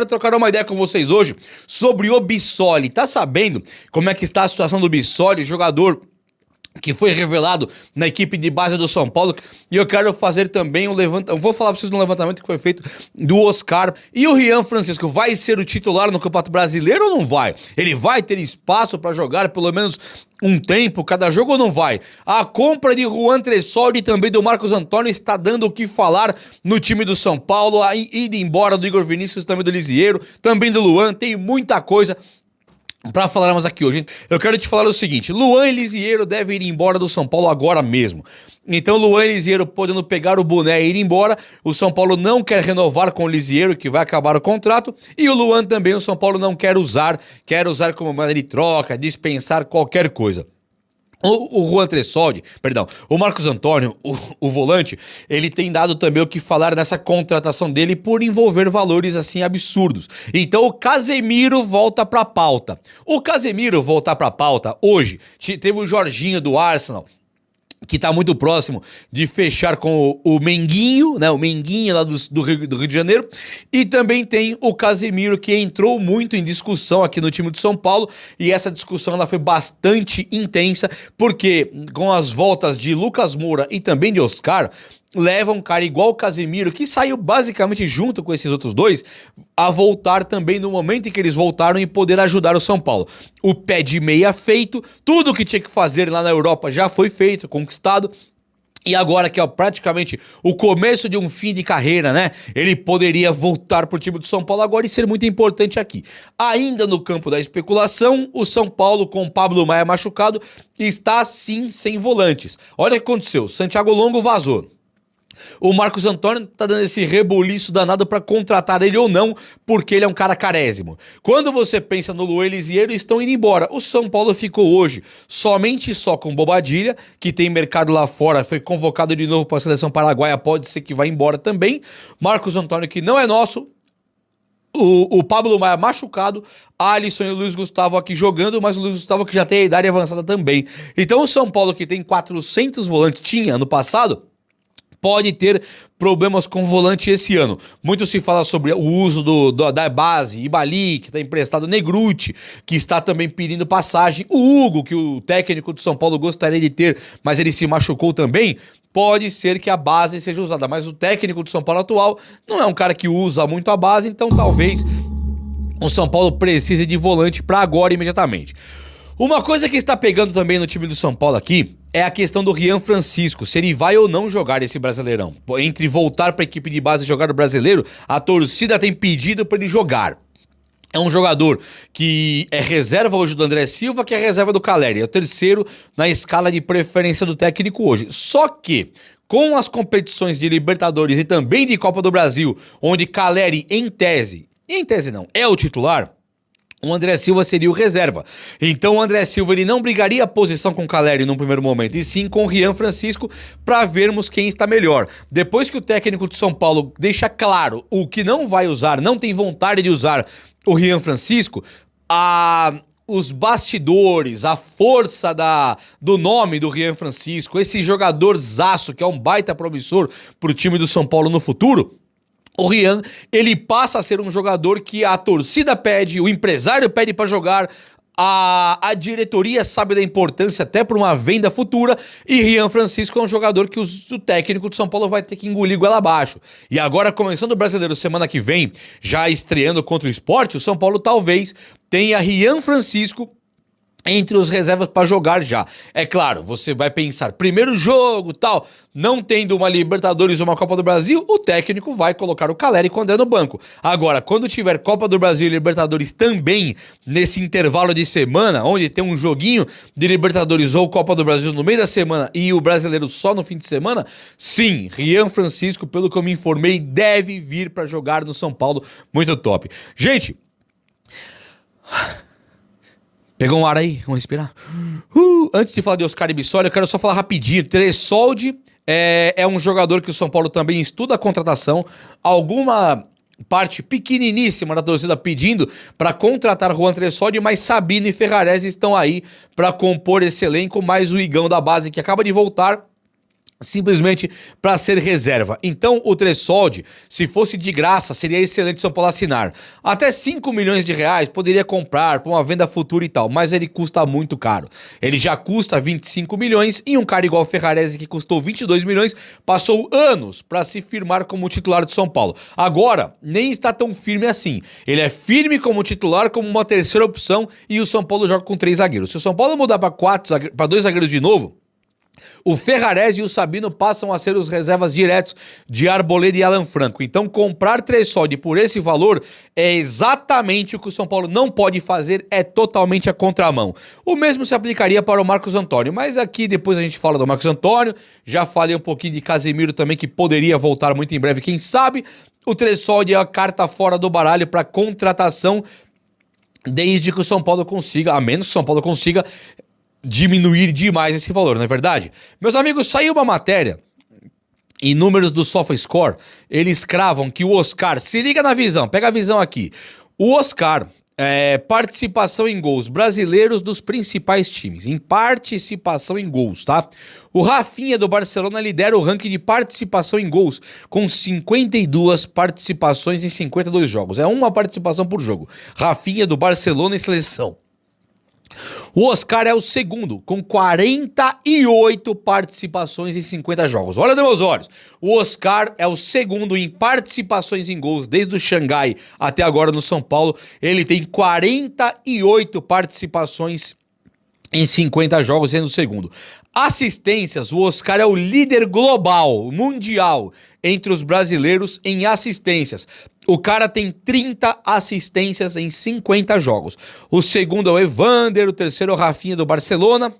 Quero trocar uma ideia com vocês hoje sobre o Bissoli. Tá sabendo como é que está a situação do Bissoli, jogador que foi revelado na equipe de base do São Paulo? E eu quero fazer também um levantamento, vou falar pra vocês do levantamento que foi feito do Oscar. E o Rian Francisco vai ser o titular no Campeonato Brasileiro ou não vai? Ele vai ter espaço para jogar pelo menos um tempo cada jogo ou não vai? A compra de Juan Tressoldi e também do Marcos Antônio está dando o que falar no time do São Paulo. A ida embora do Igor Vinícius, também do Lisieiro, também do Luan, tem muita coisa pra falarmos aqui hoje. Eu quero te falar o seguinte: Luan e Lisieiro devem ir embora do São Paulo agora mesmo. Então Luan e Lisieiro podendo pegar o boné e ir embora. O São Paulo não quer renovar com o Lisieiro, que vai acabar o contrato. E o Luan também o São Paulo não quer usar como maneira de troca, dispensar qualquer coisa. O Juan Tressoldi, perdão, o Marcos Antônio, o volante, ele tem dado também o que falar nessa contratação dele por envolver valores assim absurdos. Então o Casemiro volta pra pauta. O Casemiro voltar pra pauta hoje, teve o Jorginho do Arsenal, que tá muito próximo de fechar com o Menguinho, né? O Menguinho lá do Rio de Janeiro. E também tem o Casemiro, que entrou muito em discussão aqui no time de São Paulo. E essa discussão ela foi bastante intensa, porque com as voltas de Lucas Moura e também de Oscar, leva um cara igual o Casemiro, que saiu basicamente junto com esses outros dois, a voltar também no momento em que eles voltaram e poder ajudar o São Paulo. O pé de meia feito, tudo que tinha que fazer lá na Europa já foi feito, conquistado. E agora que é praticamente o começo de um fim de carreira, né? Ele poderia voltar pro time do São Paulo agora e ser muito importante aqui. Ainda no campo da especulação, o São Paulo com o Pablo Maia machucado está sim sem volantes. Olha o que aconteceu, Santiago Longo vazou. O Marcos Antônio tá dando esse rebuliço danado pra contratar ele ou não, porque ele é um cara carésimo. Quando você pensa no Luan e Lisieiro, estão indo embora. O São Paulo ficou hoje somente só com Bobadilha, que tem mercado lá fora, foi convocado de novo para a seleção paraguaia, pode ser que vá embora também. Marcos Antônio, que não é nosso. O Pablo Maia machucado, Alisson e o Luiz Gustavo aqui jogando, mas o Luiz Gustavo que já tem a idade avançada também. Então o São Paulo, que tem 400 volantes, tinha ano passado, pode ter problemas com volante esse ano. Muito se fala sobre o uso da base, Ibali, que está emprestado, Negruti, que está também pedindo passagem, o Hugo, que o técnico do São Paulo gostaria de ter, mas ele se machucou também. Pode ser que a base seja usada, mas o técnico do São Paulo atual não é um cara que usa muito a base, então talvez o São Paulo precise de volante para agora, imediatamente. Uma coisa que está pegando também no time do São Paulo aqui é a questão do Rian Francisco, se ele vai ou não jogar esse Brasileirão. Entre voltar para a equipe de base e jogar o Brasileiro, a torcida tem pedido para ele jogar. É um jogador que é reserva hoje do André Silva, que é reserva do Caleri. É o terceiro na escala de preferência do técnico hoje. Só que, com as competições de Libertadores e também de Copa do Brasil, onde Caleri, em tese não, é o titular, o André Silva seria o reserva. Então o André Silva ele não brigaria a posição com o Caleri num primeiro momento, e sim com o Rian Francisco, para vermos quem está melhor. Depois que o técnico de São Paulo deixa claro o que não vai usar, não tem vontade de usar o Rian Francisco, os bastidores, a força do nome do Rian Francisco, esse jogadorzaço que é um baita promissor pro time do São Paulo no futuro, o Rian, ele passa a ser um jogador que a torcida pede, o empresário pede para jogar, a diretoria sabe da importância até para uma venda futura, e Rian Francisco é um jogador que o técnico de São Paulo vai ter que engolir goela abaixo. E agora, começando o Brasileiro semana que vem, já estreando contra o Sport, o São Paulo talvez tenha Rian Francisco entre os reservas para jogar já. É claro, você vai pensar, primeiro jogo, tal, não tendo uma Libertadores ou uma Copa do Brasil, o técnico vai colocar o Caleri com o André no banco. Agora, quando tiver Copa do Brasil e Libertadores também nesse intervalo de semana, onde tem um joguinho de Libertadores ou Copa do Brasil no meio da semana e o Brasileiro só no fim de semana, sim, Rian Francisco, pelo que eu me informei, deve vir para jogar no São Paulo. Muito top. Gente, pegou um ar aí? Vamos respirar? Antes de falar de Oscar e Bissoli, eu quero só falar rapidinho. Tressoldi é um jogador que o São Paulo também estuda a contratação. Alguma parte pequeniníssima da torcida pedindo para contratar Juan Tressoldi, mas Sabino e Ferrarese estão aí para compor esse elenco, mais o Igão da base que acaba de voltar. simplesmente para ser reserva. Então o Tressoldi, se fosse de graça, seria excelente o São Paulo assinar. Até 5 milhões de reais poderia comprar para uma venda futura e tal, mas ele custa muito caro. Ele já custa 25 milhões e um cara igual o Ferrarese, que custou 22 milhões, passou anos para se firmar como titular do São Paulo. Agora, nem está tão firme assim. Ele é firme como titular, como uma terceira opção, e o São Paulo joga com 3 zagueiros. Se o São Paulo mudar para 2 zagueiros de novo, o Ferrarese e o Sabino passam a ser os reservas diretos de Arboleda e Alan Franco. Então, comprar Tressoldi por esse valor é exatamente o que o São Paulo não pode fazer, é totalmente a contramão. O mesmo se aplicaria para o Marcos Antônio, mas aqui depois a gente fala do Marcos Antônio. Já falei um pouquinho de Casemiro também, que poderia voltar muito em breve, quem sabe. O Tressoldi é a carta fora do baralho para contratação, desde que o São Paulo consiga, a menos que o São Paulo consiga diminuir demais esse valor, não é verdade? Meus amigos, saiu uma matéria em números do SofaScore, eles cravam que o Oscar, se liga na visão, pega a visão aqui, o Oscar, participação em gols brasileiros dos principais times, em participação em gols, tá? O Rafinha do Barcelona lidera o ranking de participação em gols, com 52 participações em 52 jogos, é uma participação por jogo. Rafinha do Barcelona em seleção. O Oscar é o segundo, com 48 participações em 50 jogos. Olha nos meus olhos. O Oscar é o segundo em participações em gols, desde o Xangai até agora no São Paulo. Ele tem 48 participações em 50 jogos, sendo o segundo. Assistências, o Oscar é o líder global, mundial, entre os brasileiros em assistências. O cara tem 30 assistências em 50 jogos. O segundo é o Evander, o terceiro é o Rafinha do Barcelona,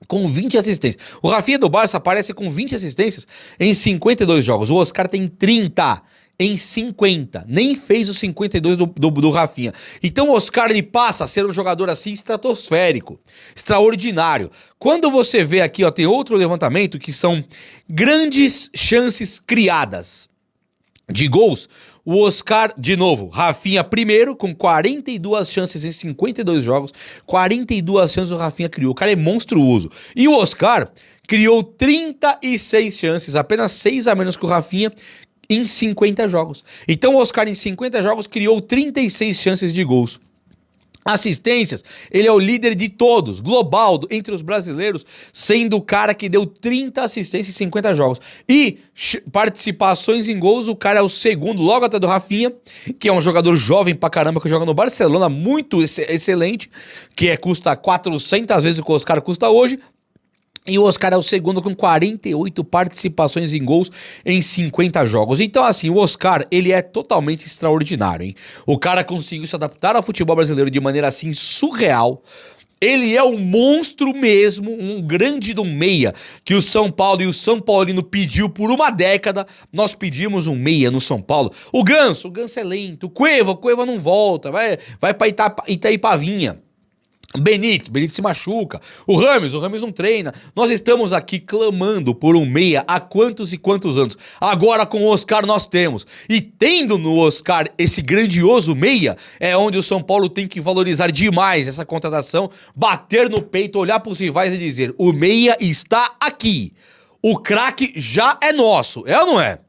com 20 assistências. O Rafinha do Barça aparece com 20 assistências em 52 jogos. O Oscar tem 30 em 50. Nem fez os 52 do Rafinha. Então o Oscar, ele passa a ser um jogador assim estratosférico, extraordinário. Quando você vê aqui, ó, tem outro levantamento que são grandes chances criadas de gols. O Oscar, de novo, Rafinha primeiro, com 42 chances em 52 jogos. 42 chances o Rafinha criou. O cara é monstruoso. E o Oscar criou 36 chances, apenas 6 a menos que o Rafinha, em 50 jogos. Então o Oscar, em 50 jogos, criou 36 chances de gols. Assistências, ele é o líder de todos, global, entre os brasileiros, sendo o cara que deu 30 assistências em 50 jogos. E participações em gols, o cara é o segundo, logo até do Rafinha, que é um jogador jovem pra caramba, que joga no Barcelona, muito excelente, que custa 400 vezes o que o Oscar custa hoje. E o Oscar é o segundo com 48 participações em gols em 50 jogos. Então, assim, o Oscar, ele é totalmente extraordinário, hein? O cara conseguiu se adaptar ao futebol brasileiro de maneira, assim, surreal. Ele é um monstro mesmo, um grande do meia, que o São Paulo e o São Paulino pediu por uma década. Nós pedimos um meia no São Paulo. O Ganso é lento. O Cueva não volta, vai pra Itaipavinha. Benítez se machuca, o Rames não treina. Nós estamos aqui clamando por um meia há quantos e quantos anos. Agora com o Oscar nós temos. E tendo no Oscar esse grandioso meia, é onde o São Paulo tem que valorizar demais essa contratação, bater no peito, olhar para os rivais e dizer: o meia está aqui. O craque já é nosso, é ou não é?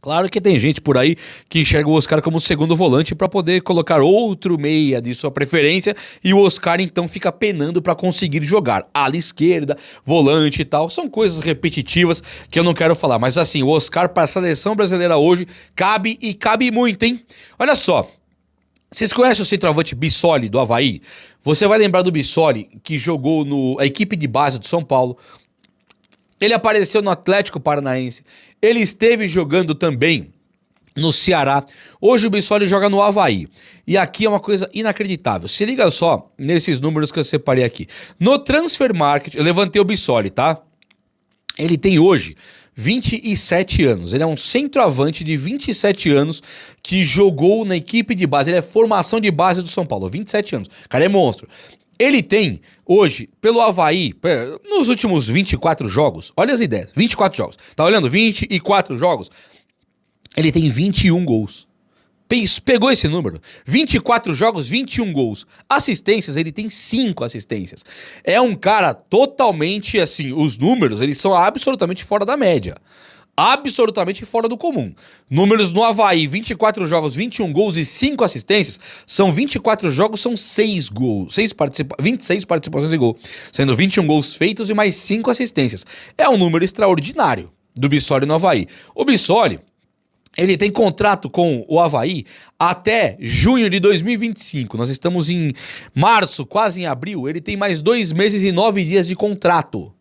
Claro que tem gente por aí que enxerga o Oscar como segundo volante para poder colocar outro meia de sua preferência, e o Oscar então fica penando para conseguir jogar ala esquerda, volante e tal. São coisas repetitivas que eu não quero falar, mas assim, o Oscar para a seleção brasileira hoje cabe, e cabe muito, hein? Olha só, vocês conhecem o centroavante Bissoli do Avaí? Você vai lembrar do Bissoli, que jogou na equipe de base do São Paulo. Ele apareceu no Atlético Paranaense. Ele esteve jogando também no Ceará. Hoje o Bissoli joga no Avaí. E aqui é uma coisa inacreditável. Se liga só nesses números que eu separei aqui. No Transfer Market, eu levantei o Bissoli, tá? Ele tem hoje 27 anos. Ele é um centroavante de 27 anos que jogou na equipe de base. Ele é formação de base do São Paulo. 27 anos. O cara é monstro. Ele tem, hoje, pelo Avaí, nos últimos 24 jogos, olha as ideias, 24 jogos, tá olhando? 24 jogos, ele tem 21 gols. Pegou esse número. 24 jogos, 21 gols. Assistências, ele tem 5 assistências. É um cara totalmente, assim, os números, eles são absolutamente fora da média. Absolutamente fora do comum. Números no Avaí, 24 jogos, 21 gols e 5 assistências. São 24 jogos, são 6 gols. 26 participações em gol. Sendo 21 gols feitos e mais 5 assistências. É um número extraordinário do Bissoli no Avaí. O Bissoli, ele tem contrato com o Avaí até junho de 2025. Nós estamos em março, quase em abril. Ele tem mais 2 meses e 9 dias de contrato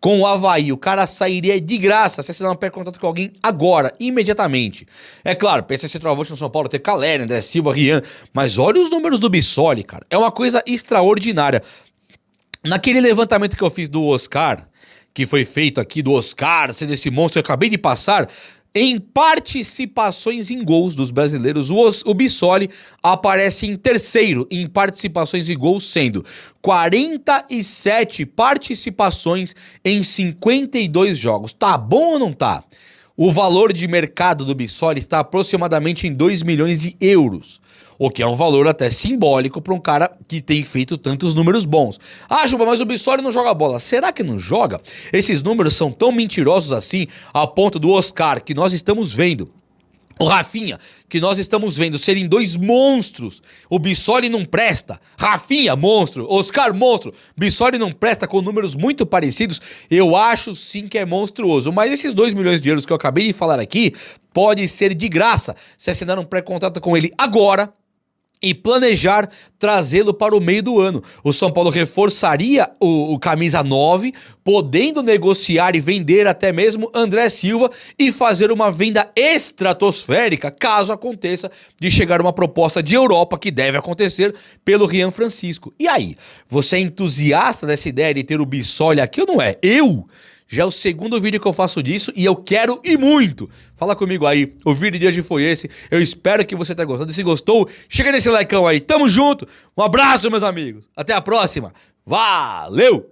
com o Avaí. O cara sairia de graça se assinar um pré-contrato com alguém agora, imediatamente. É claro, pensa em centroavante no São Paulo, ter Caleri, André Silva, Rian. Mas olha os números do Bissoli, cara. É uma coisa extraordinária. Naquele levantamento que eu fiz do Oscar, que foi feito aqui do Oscar, sendo esse monstro que eu acabei de passar, em participações em gols dos brasileiros, o Bissoli aparece em terceiro em participações em gols, sendo 47 participações em 52 jogos. Tá bom ou não tá? O valor de mercado do Bissoli está aproximadamente em 2 milhões de euros. O que é um valor até simbólico para um cara que tem feito tantos números bons. Ah, Juba, mas o Bissoli não joga bola. Será que não joga? Esses números são tão mentirosos assim, a ponto do Oscar, que nós estamos vendo, o Rafinha, que nós estamos vendo serem 2 monstros. O Bissoli não presta. Rafinha, monstro. Oscar, monstro. Bissoli não presta, com números muito parecidos. Eu acho sim que é monstruoso. Mas esses 2 milhões de euros que eu acabei de falar aqui, pode ser de graça se assinar um pré-contrato com ele agora e planejar trazê-lo para o meio do ano. O São Paulo reforçaria o camisa 9, podendo negociar e vender até mesmo André Silva e fazer uma venda estratosférica, caso aconteça de chegar uma proposta de Europa, que deve acontecer, pelo Rian Francisco. E aí, você é entusiasta dessa ideia de ter o Bissoli aqui ou não é? Já é o segundo vídeo que eu faço disso e eu quero e muito. Fala comigo aí, o vídeo de hoje foi esse. Eu espero que você tenha gostado. E se gostou, chega nesse likeão aí. Tamo junto. Um abraço, meus amigos. Até a próxima. Valeu!